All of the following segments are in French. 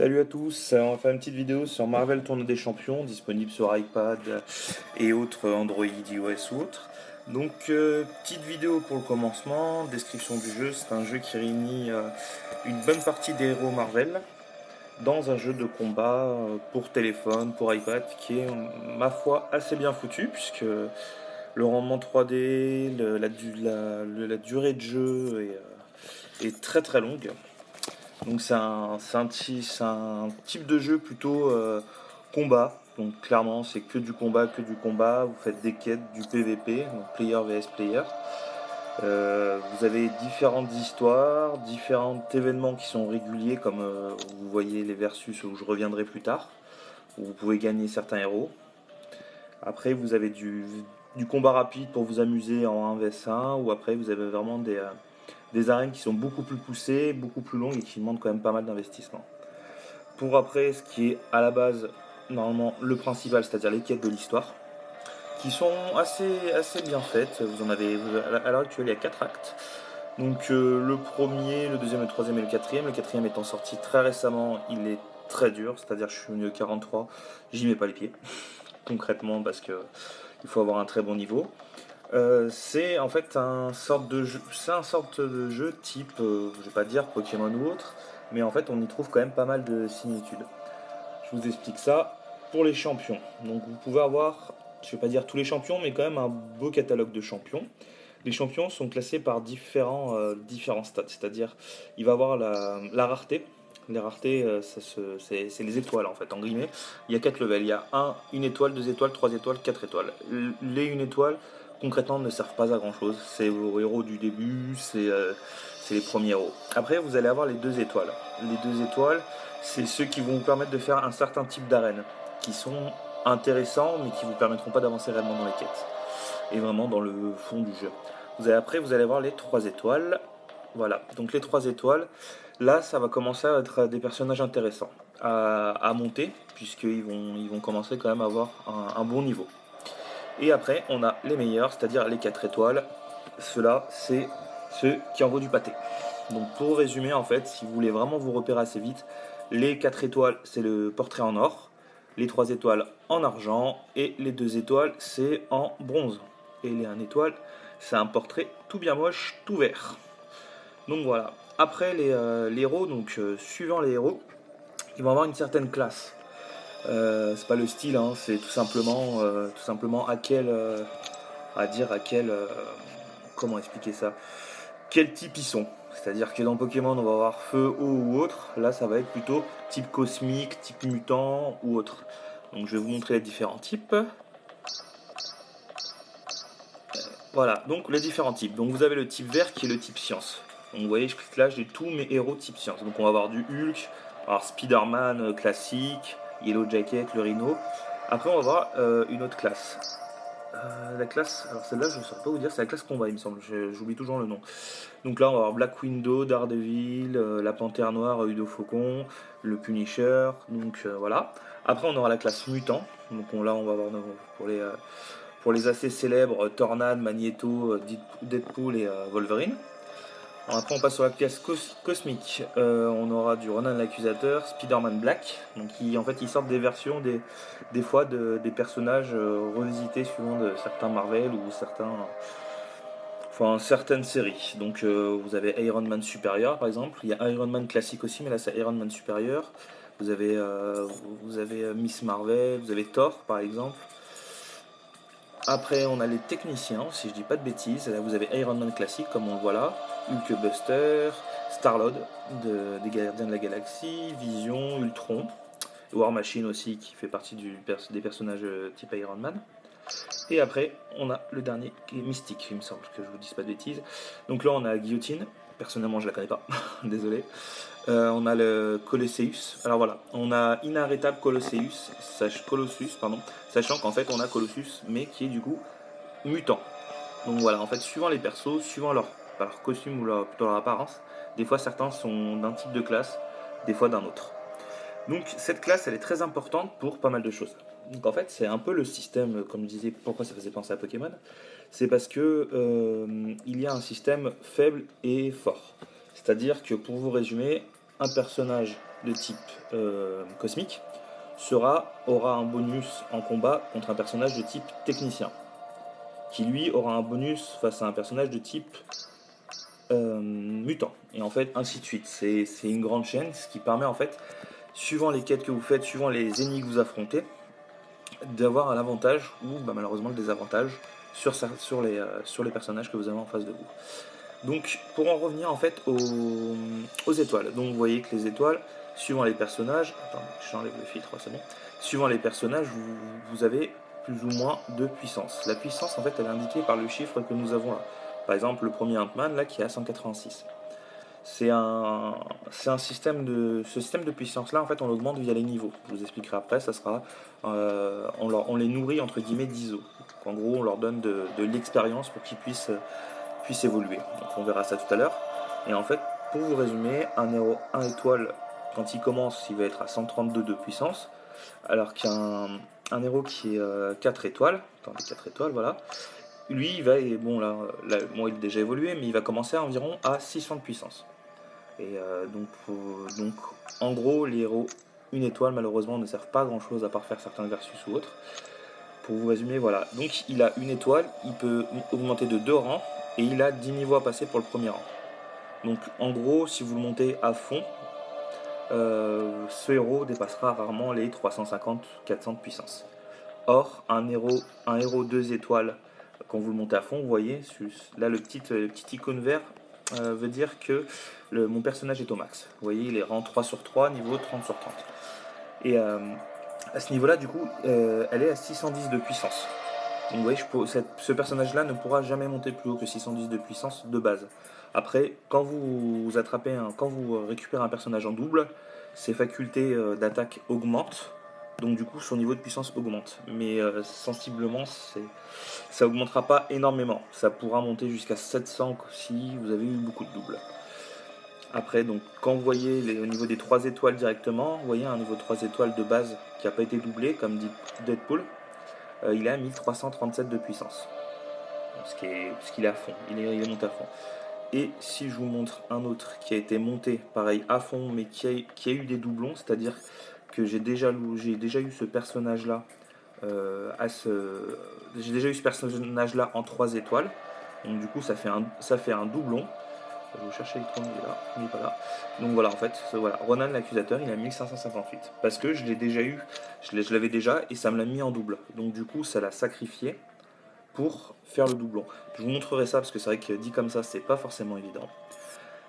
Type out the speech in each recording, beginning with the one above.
Salut à tous, on va faire une petite vidéo sur Marvel Tournoi des Champions, disponible sur iPad et autres Android, iOS ou autres. Donc petite vidéo pour le commencement, description du jeu, c'est un jeu qui réunit une bonne partie des héros Marvel dans un jeu de combat pour téléphone, pour iPad, qui est ma foi assez bien foutu, puisque le rendement 3D, la durée de jeu est très très longue. Donc c'est un type de jeu plutôt combat. Donc clairement c'est que du combat, que du combat. Vous faites des quêtes, du PVP, donc player vs player. Vous avez différentes histoires, différents événements qui sont réguliers, comme vous voyez les versus où je reviendrai plus tard, où vous pouvez gagner certains héros. Après vous avez du combat rapide pour vous amuser en 1 vs 1, ou après vous avez vraiment des arènes qui sont beaucoup plus poussées, beaucoup plus longues et qui demandent quand même pas mal d'investissement. Pour après, ce qui est à la base, normalement, le principal, c'est-à-dire les quêtes de l'histoire, qui sont assez bien faites. Vous en avez, à l'heure actuelle, il y a 4 actes. Donc le premier, le deuxième, le troisième et le quatrième. Le quatrième étant sorti très récemment, il est très dur, c'est-à-dire je suis venu au 43, j'y mets pas les pieds, concrètement, parce que il faut avoir un très bon niveau. C'est en fait un sorte de jeu type, je vais pas dire Pokémon ou autre, mais en fait on y trouve quand même pas mal de similitudes. Je vous explique ça pour les champions. Donc vous pouvez avoir, je vais pas dire tous les champions, mais quand même un beau catalogue de champions. Les champions sont classés par différents stats, c'est-à-dire il va avoir la rareté. Les raretés, c'est les étoiles en fait, en guillemets. Il y a 4 levels, il y a une étoile, 2 étoiles, 3 étoiles, 4 étoiles. Les une étoile, concrètement, ne servent pas à grand chose. C'est vos héros du début, c'est les premiers héros. Après, vous allez avoir les 2 étoiles. Les 2 étoiles, c'est ceux qui vont vous permettre de faire un certain type d'arène, qui sont intéressants, mais qui ne vous permettront pas d'avancer réellement dans les quêtes et vraiment dans le fond du jeu. Après, vous allez voir les 3 étoiles. Voilà, donc les 3 étoiles, là, ça va commencer à être des personnages intéressants à monter, puisqu'ils vont commencer quand même à avoir un bon niveau. Et après, on a les meilleurs, c'est-à-dire les 4 étoiles. Ceux-là, c'est ceux qui envoient du pâté. Donc pour résumer, en fait, si vous voulez vraiment vous repérer assez vite, les 4 étoiles, c'est le portrait en or, les 3 étoiles en argent, et les 2 étoiles, c'est en bronze. Et les 1 étoile, c'est un portrait tout bien moche, tout vert. Donc voilà. Après les héros, donc suivant les héros, ils vont avoir une certaine classe. C'est pas le style, hein, c'est tout simplement à quel, comment expliquer ça, quel type ils sont. C'est-à-dire que dans Pokémon, on va avoir feu, eau ou autre. Là, ça va être plutôt type cosmique, type mutant ou autre. Donc, je vais vous montrer les différents types. Voilà, donc les différents types. Donc, vous avez le type vert qui est le type science. Donc, vous voyez, je clique là, j'ai tous mes héros type science. Donc, on va avoir du Hulk, alors Spider-Man classique, Yellow Jacket, le Rhino. Après, on va avoir une autre classe. La classe, alors celle-là, je ne saurais pas vous dire, c'est la classe combat, il me semble. J'oublie toujours le nom. Donc là, on va avoir Black Widow, Daredevil, la Panthère Noire, Udo Faucon, le Punisher. Donc voilà. Après, on aura la classe mutant. Donc là, on va avoir pour les assez célèbres Tornade, Magneto, Deadpool et Wolverine. Alors après, on passe sur la classe cosmique. On aura du Ronan l'Accusateur, Spider-Man Black. Donc en fait, ils sortent des versions des fois des personnages revisités suivant de certains Marvel ou certaines séries. Donc vous avez Iron Man supérieur par exemple, il y a Iron Man classique aussi, mais là c'est Iron Man supérieur. Vous avez, Miss Marvel, vous avez Thor par exemple. Après on a les techniciens, si je dis pas de bêtises. Là vous avez Iron Man classique comme on le voit là, Hulkbuster, Star-Lord des Gardiens de la Galaxie, Vision, Ultron, War Machine aussi qui fait partie des personnages type Iron Man. Et après, on a le dernier qui est Mystique, il me semble, que je vous dise pas de bêtises. Donc là, on a Guillotine. Personnellement, je la connais pas. Désolé. On a le Colosseus. Alors voilà, on a Inarrêtable Colossus, pardon, sachant qu'en fait, on a Colossus, mais qui est du coup mutant. Donc voilà, en fait, suivant les persos, suivant leur costume ou plutôt leur apparence, des fois certains sont d'un type de classe, des fois d'un autre. Donc cette classe, elle est très importante pour pas mal de choses. Donc en fait, c'est un peu le système, comme je disais, pourquoi ça faisait penser à Pokémon. C'est parce que il y a un système faible et fort. C'est-à-dire que pour vous résumer, un personnage de type cosmique aura un bonus en combat contre un personnage de type technicien, qui lui aura un bonus face à un personnage de type mutant, et en fait ainsi de suite. C'est une grande chaîne, ce qui permet en fait, suivant les quêtes que vous faites, suivant les ennemis que vous affrontez, d'avoir un avantage ou malheureusement le désavantage sur les personnages que vous avez en face de vous. Donc pour en revenir en fait aux étoiles, donc vous voyez que les étoiles, suivant les personnages, attendez, j'enlève le filtre, c'est bon, suivant les personnages, vous avez plus ou moins de puissance. La puissance en fait elle est indiquée par le chiffre que nous avons là. Par exemple le premier Ant-Man là qui est à 186. C'est un système ce système de puissance là en fait on l'augmente via les niveaux. Je vous expliquerai après, ça sera on les nourrit entre guillemets d'ISO. En gros on leur donne de l'expérience pour qu'ils puissent évoluer. Donc on verra ça tout à l'heure. Et en fait, pour vous résumer, un héros 1 étoile, quand il commence, il va être à 132 de puissance, alors qu'un héros qui est 4 étoiles, attendez, 4 étoiles, voilà, lui, il va, bon là, bon, il a déjà évolué, mais il va commencer à environ à 600 de puissance. Et donc, en gros, les héros 1 étoile, malheureusement, ne servent pas à grand chose à part faire certains versus ou autres. Pour vous résumer, voilà. Donc, il a 1 étoile, il peut augmenter de 2 rangs, et il a 10 niveaux à passer pour le premier rang. Donc en gros, si vous le montez à fond, ce héros dépassera rarement les 350-400 de puissance. Or, un héros 2 étoiles, quand vous le montez à fond, vous voyez, là le petit icône vert veut dire que mon personnage est au max. Vous voyez, il est rang 3 sur 3, niveau 30 sur 30. Et à ce niveau-là, du coup, elle est à 610 de puissance. Donc vous voyez, ce personnage-là ne pourra jamais monter plus haut que 610 de puissance de base. Après, quand vous récupérez un personnage en double, ses facultés d'attaque augmentent, donc du coup son niveau de puissance augmente. Mais sensiblement, ça augmentera pas énormément. Ça pourra monter jusqu'à 700 si vous avez eu beaucoup de doubles. Après, donc quand vous voyez au niveau des 3 étoiles directement, vous voyez un niveau 3 étoiles de base qui n'a pas été doublé, comme dit Deadpool, il est à 1337 de puissance. Ce qu'il est à fond, il est monté à fond. Et si je vous montre un autre qui a été monté pareil à fond, mais qui a eu des doublons, c'est-à-dire que j'ai déjà eu ce personnage-là, j'ai déjà eu ce personnage-là en 3 étoiles. Donc du coup, ça fait un doublon. Je vais chercher Electron, il est là, il n'est pas là. Donc voilà, en fait, voilà, Ronan l'accusateur, il a 1558. Parce que je l'ai déjà eu, je l'avais déjà, et ça me l'a mis en double. Donc du coup, ça l'a sacrifié pour faire le doublon. Je vous montrerai ça parce que c'est vrai que dit comme ça, c'est pas forcément évident.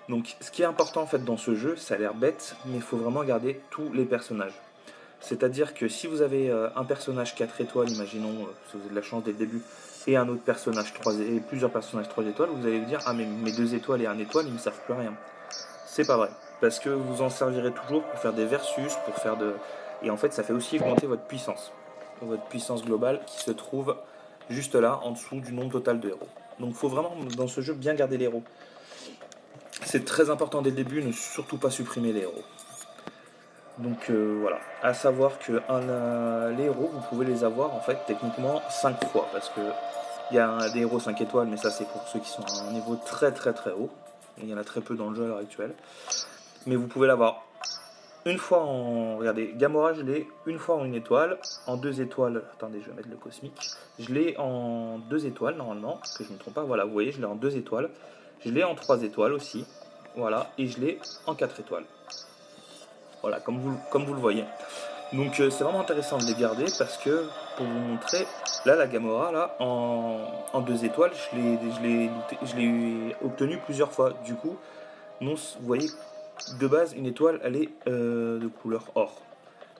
Donc ce qui est important en fait dans ce jeu, ça a l'air bête, mais il faut vraiment garder tous les personnages. C'est-à-dire que si vous avez un personnage 4 étoiles, imaginons, si vous avez de la chance dès le début, et un autre personnage 3 et plusieurs personnages 3 étoiles, vous allez vous dire ah mais mes 2 étoiles et 1 étoile, ils ne me servent plus à rien. C'est pas vrai, parce que vous en servirez toujours pour faire des versus, pour faire de et en fait ça fait aussi augmenter votre puissance globale qui se trouve juste là en dessous du nombre total de héros. Donc il faut vraiment dans ce jeu bien garder les héros. C'est très important dès le début, ne surtout pas supprimer les héros. Donc voilà, à savoir que les héros, vous pouvez les avoir en fait techniquement 5 fois, parce que il y a des héros 5 étoiles, mais ça c'est pour ceux qui sont à un niveau très très très haut. Il y en a très peu dans le jeu à l'heure actuelle. Mais vous pouvez l'avoir une fois en... Regardez, Gamora, je l'ai une fois en 1 étoile, en 2 étoiles, attendez, je vais mettre le cosmique. Je l'ai en 2 étoiles normalement, que je ne me trompe pas, voilà, vous voyez, je l'ai en 2 étoiles. Je l'ai en 3 étoiles aussi, voilà, et je l'ai en 4 étoiles. Voilà, comme vous le voyez. Donc c'est vraiment intéressant de les garder parce que, pour vous montrer, là la Gamora, là, en 2 étoiles, je l'ai obtenue plusieurs fois. Du coup, non, vous voyez, de base, une étoile, elle est de couleur or.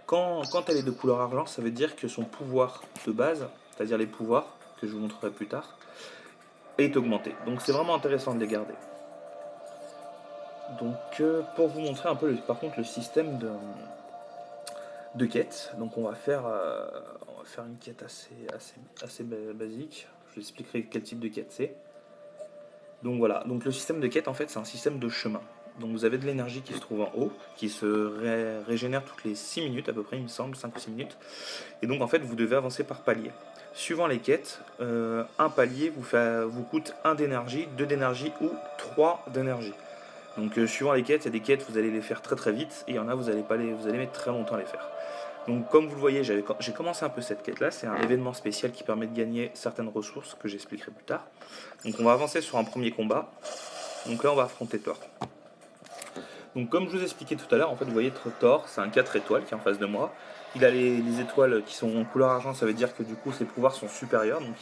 Quand elle est de couleur argent, ça veut dire que son pouvoir de base, c'est-à-dire les pouvoirs, que je vous montrerai plus tard, est augmenté. Donc c'est vraiment intéressant de les garder. Donc pour vous montrer un peu par contre le système de quête. Donc on va faire une quête assez basique. Je vous expliquerai quel type de quête c'est. Donc voilà, donc le système de quête en fait c'est un système de chemin. Donc vous avez de l'énergie qui se trouve en haut, qui se régénère toutes les 6 minutes à peu près, il me semble, 5 ou 6 minutes. Et donc en fait vous devez avancer par palier. Suivant les quêtes, un palier vous coûte 1 d'énergie, 2 d'énergie ou 3 d'énergie. Donc suivant les quêtes, il y a des quêtes vous allez les faire très très vite et il y en a vous allez pas vous allez mettre très longtemps à les faire. Donc comme vous le voyez, j'ai commencé un peu cette quête là, c'est un événement spécial qui permet de gagner certaines ressources que j'expliquerai plus tard. Donc on va avancer sur un premier combat. Donc là on va affronter Thor. Donc comme je vous expliquais tout à l'heure, en fait vous voyez Thor, c'est un 4 étoiles qui est en face de moi. Il a les étoiles qui sont en couleur argent, ça veut dire que du coup ses pouvoirs sont supérieurs, donc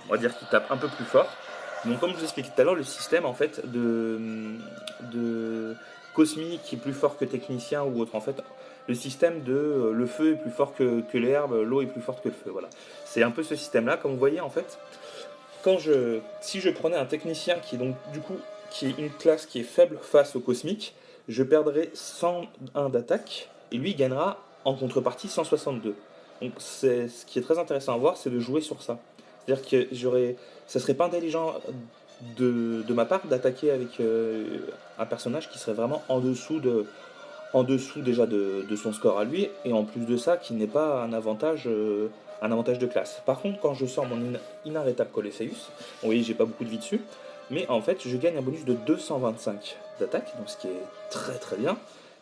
on va dire qu'il tape un peu plus fort. Donc comme je vous expliquais tout à l'heure, le système en fait de cosmique qui est plus fort que technicien ou autre, en fait le système de le feu est plus fort que l'herbe, l'eau est plus forte que le feu, voilà. C'est un peu ce système là, comme vous voyez en fait, si je prenais un technicien qui est donc du coup qui est une classe qui est faible face au cosmique, je perdrais 101 d'attaque et lui gagnera en contrepartie 162. Donc ce qui est très intéressant à voir, c'est de jouer sur ça. C'est-à-dire que ça serait pas intelligent de ma part d'attaquer avec un personnage qui serait vraiment en dessous déjà de son score à lui, et en plus de ça, qui n'est pas un avantage de classe. Par contre, quand je sors mon inarrêtable Colosseus, vous voyez, j'ai pas beaucoup de vie dessus, mais en fait, je gagne un bonus de 225 d'attaque, donc ce qui est très très bien.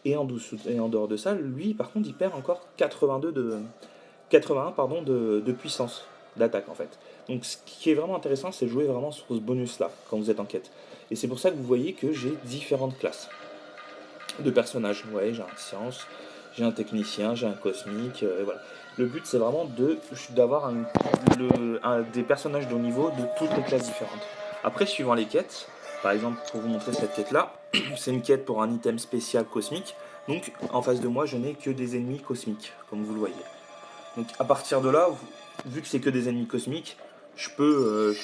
Et en dehors de ça, lui, par contre, il perd encore 81 de puissance d'attaque en fait. Donc ce qui est vraiment intéressant, c'est de jouer vraiment sur ce bonus-là quand vous êtes en quête. Et c'est pour ça que vous voyez que j'ai différentes classes de personnages. Ouais, j'ai un science, j'ai un technicien, j'ai un cosmique, et voilà. Le but, c'est vraiment d'avoir des personnages de haut niveau de toutes les classes différentes. Après, suivant les quêtes, par exemple, pour vous montrer cette quête-là, c'est une quête pour un item spécial cosmique. Donc, en face de moi, je n'ai que des ennemis cosmiques, comme vous le voyez. Donc, à partir de là, vu que c'est que des ennemis cosmiques, je peux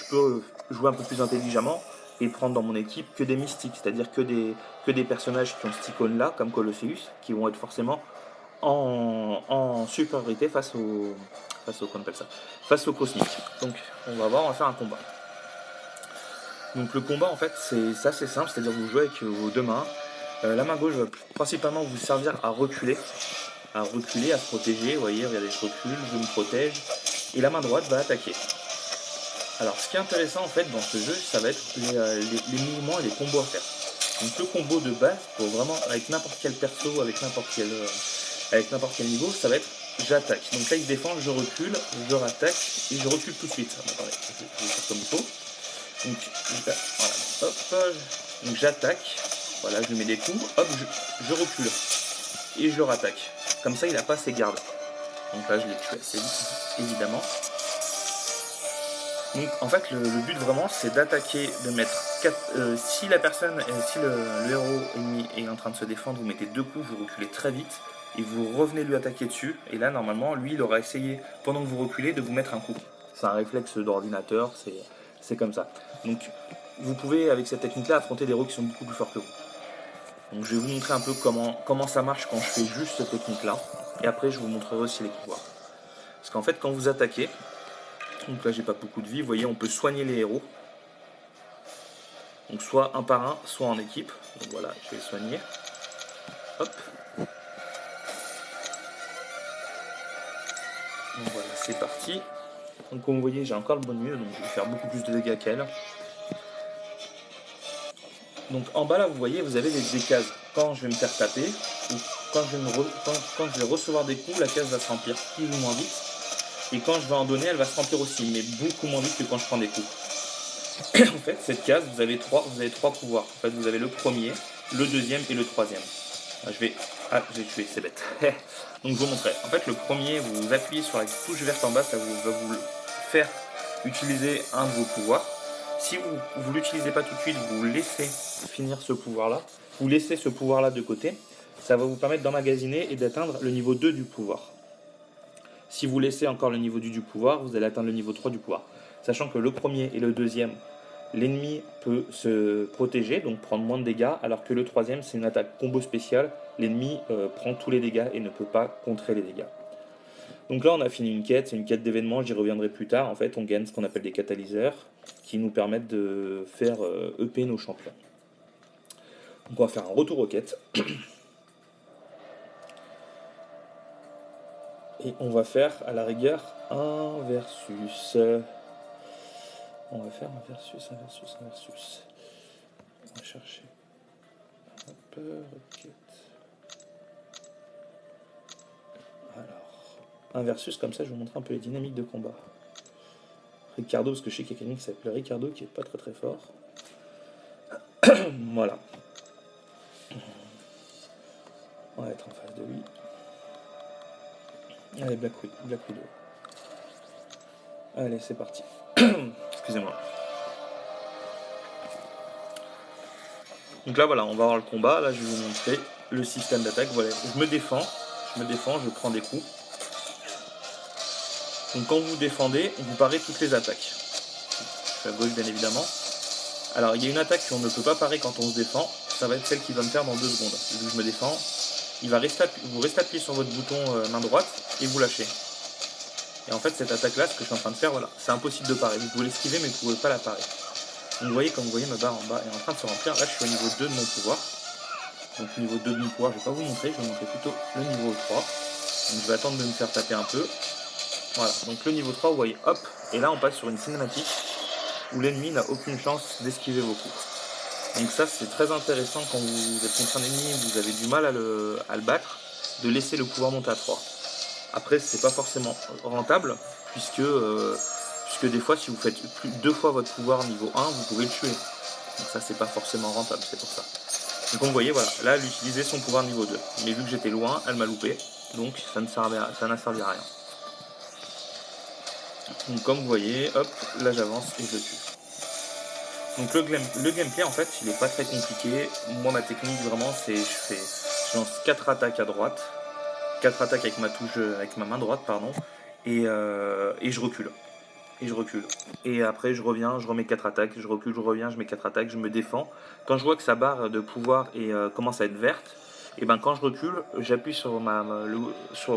jouer un peu plus intelligemment et prendre dans mon équipe que des mystiques, c'est-à-dire que des personnages qui ont cette icône-là, comme Colosseus, qui vont être forcément en supériorité qu'on appelle ça, face au cosmique. Donc, on va voir, on va faire un combat. Donc, le combat, en fait, c'est assez simple, c'est-à-dire vous jouez avec vos deux mains. La main gauche va principalement vous servir à reculer, à se protéger. Vous voyez, regardez, je recule, je me protège. Et la main droite va attaquer. Alors, ce qui est intéressant en fait dans ce jeu, ça va être les mouvements et les combos à faire. Donc, le combo de base, pour vraiment, avec n'importe quel perso, avec n'importe quel niveau, ça va être j'attaque. Donc là, il se défend, je recule, je rattaque et je recule tout de suite. Attendez, je vais faire comme il faut. Donc, voilà, hop, donc j'attaque. Voilà, je lui mets des coups, hop, je recule et je le rattaque. Comme ça, il n'a pas ses gardes. Donc là, je l'ai tué assez vite, évidemment. Donc en fait, le but vraiment, c'est d'attaquer, de mettre 4. Si la personne, si le héros ennemi est en train de se défendre, vous mettez deux coups, vous reculez très vite et vous revenez lui attaquer dessus. Et là, normalement, lui, il aura essayé, pendant que vous reculez, de vous mettre un coup. C'est un réflexe d'ordinateur, c'est comme ça. Donc vous pouvez, avec cette technique-là, affronter des héros qui sont beaucoup plus forts que vous. Donc je vais vous montrer un peu comment ça marche quand je fais juste cette technique-là. Et après, je vous montrerai aussi les pouvoirs. Parce qu'en fait, quand vous attaquez, donc là j'ai pas beaucoup de vie, vous voyez, on peut soigner les héros. Donc soit un par un, soit en équipe. Donc voilà, je vais les soigner. Hop. Donc voilà, c'est parti. Donc comme vous voyez, j'ai encore le bonus, donc je vais faire beaucoup plus de dégâts qu'elle. Donc en bas là, vous voyez, vous avez des cases. Quand je vais me faire taper, ou quand je vais recevoir des coups, la case va se remplir plus ou moins vite. Et quand je vais en donner, elle va se remplir aussi, mais beaucoup moins vite que quand je prends des coups. En fait, cette case, vous avez trois pouvoirs. En fait, vous avez le premier, le deuxième et le troisième. J'ai tué, c'est bête. Donc je vous montrerai. En fait, le premier, vous appuyez sur la touche verte en bas, ça va vous faire utiliser un de vos pouvoirs. Si vous ne l'utilisez pas tout de suite, vous laissez finir ce pouvoir-là. Vous laissez ce pouvoir-là de côté. Ça va vous permettre d'emmagasiner et d'atteindre le niveau 2 du pouvoir. Si vous laissez encore le niveau 2 du pouvoir, vous allez atteindre le niveau 3 du pouvoir. Sachant que le premier et le deuxième, l'ennemi peut se protéger, donc prendre moins de dégâts, alors que le troisième, c'est une attaque combo spéciale. L'ennemi prend tous les dégâts et ne peut pas contrer les dégâts. Donc là, on a fini une quête, c'est une quête d'événements, j'y reviendrai plus tard. En fait, on gagne ce qu'on appelle des catalyseurs, qui nous permettent de faire EP nos champions. Donc on va faire un retour aux quêtes. Et on va faire à la rigueur un versus. On va faire un versus. On va chercher. Hop, rocket. Alors, un versus comme ça, je vais vous montrer un peu les dynamiques de combat. Ricardo, parce que je sais qu'il y a quelqu'un qui s'appelle Ricardo qui est pas très très fort. Voilà. On va être en face de lui. Allez, Black Widow. Allez, c'est parti. Excusez-moi. Donc là, voilà, on va voir le combat. Là, je vais vous montrer le système d'attaque. Voilà, je me défends, je prends des coups. Donc quand vous défendez, vous parez toutes les attaques. Je suis à gauche, bien évidemment. Alors, il y a une attaque qu'on ne peut pas parer quand on se défend. Ça va être celle qu'il va me faire dans 2 secondes. Vu que je me défends, vous restez appuyé sur votre bouton main droite et vous lâchez. Et en fait, cette attaque-là, ce que je suis en train de faire, voilà, c'est impossible de parer. Vous pouvez l'esquiver, mais vous ne pouvez pas la parer. Donc, comme vous voyez, ma barre en bas est en train de se remplir. Là, je suis au niveau 2 de mon pouvoir. Donc, niveau 2 de mon pouvoir, je ne vais pas vous montrer, je vais vous montrer plutôt le niveau 3. Donc, je vais attendre de me faire taper un peu. Voilà, donc le niveau 3, vous voyez, hop, et là, on passe sur une cinématique où l'ennemi n'a aucune chance d'esquiver vos coups. Donc ça, c'est très intéressant quand vous êtes contre un ennemi et vous avez du mal à le battre, de laisser le pouvoir monter à 3. Après, c'est pas forcément rentable, puisque des fois, si vous faites 2 fois votre pouvoir niveau 1, vous pouvez le tuer. Donc ça, c'est pas forcément rentable, c'est pour ça. Donc vous voyez, voilà, là, elle utilisait son pouvoir niveau 2. Mais vu que j'étais loin, elle m'a loupé, donc ça n'a servi à rien. Donc comme vous voyez, hop, là j'avance et je le tue. Donc le gameplay en fait il est pas très compliqué. Moi ma technique vraiment c'est je lance 4 attaques à droite, 4 attaques avec ma touche avec ma main droite pardon, et je recule. Et je recule. Et après je reviens, je remets 4 attaques, je recule, je reviens, je mets 4 attaques, je me défends. Quand je vois que sa barre de pouvoir commence à être verte, et ben quand je recule, j'appuie sur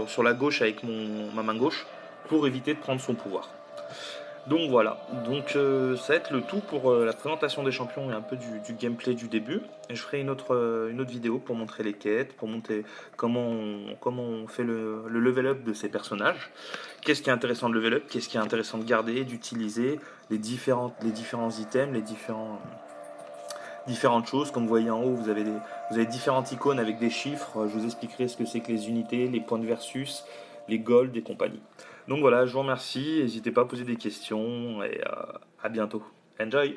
sur la gauche avec ma main gauche pour éviter de prendre son pouvoir. Donc voilà, donc ça va être le tout pour la présentation des champions et un peu du gameplay du début. Et je ferai une autre vidéo pour montrer les quêtes, pour montrer comment on fait le level up de ces personnages. Qu'est-ce qui est intéressant de level up, qu'est-ce qui est intéressant de garder, d'utiliser, les différents items, différentes choses. Comme vous voyez en haut, vous avez différentes icônes avec des chiffres. Je vous expliquerai ce que c'est que les unités, les points de versus, les golds et compagnie. Donc voilà, je vous remercie. N'hésitez pas à poser des questions et à bientôt. Enjoy!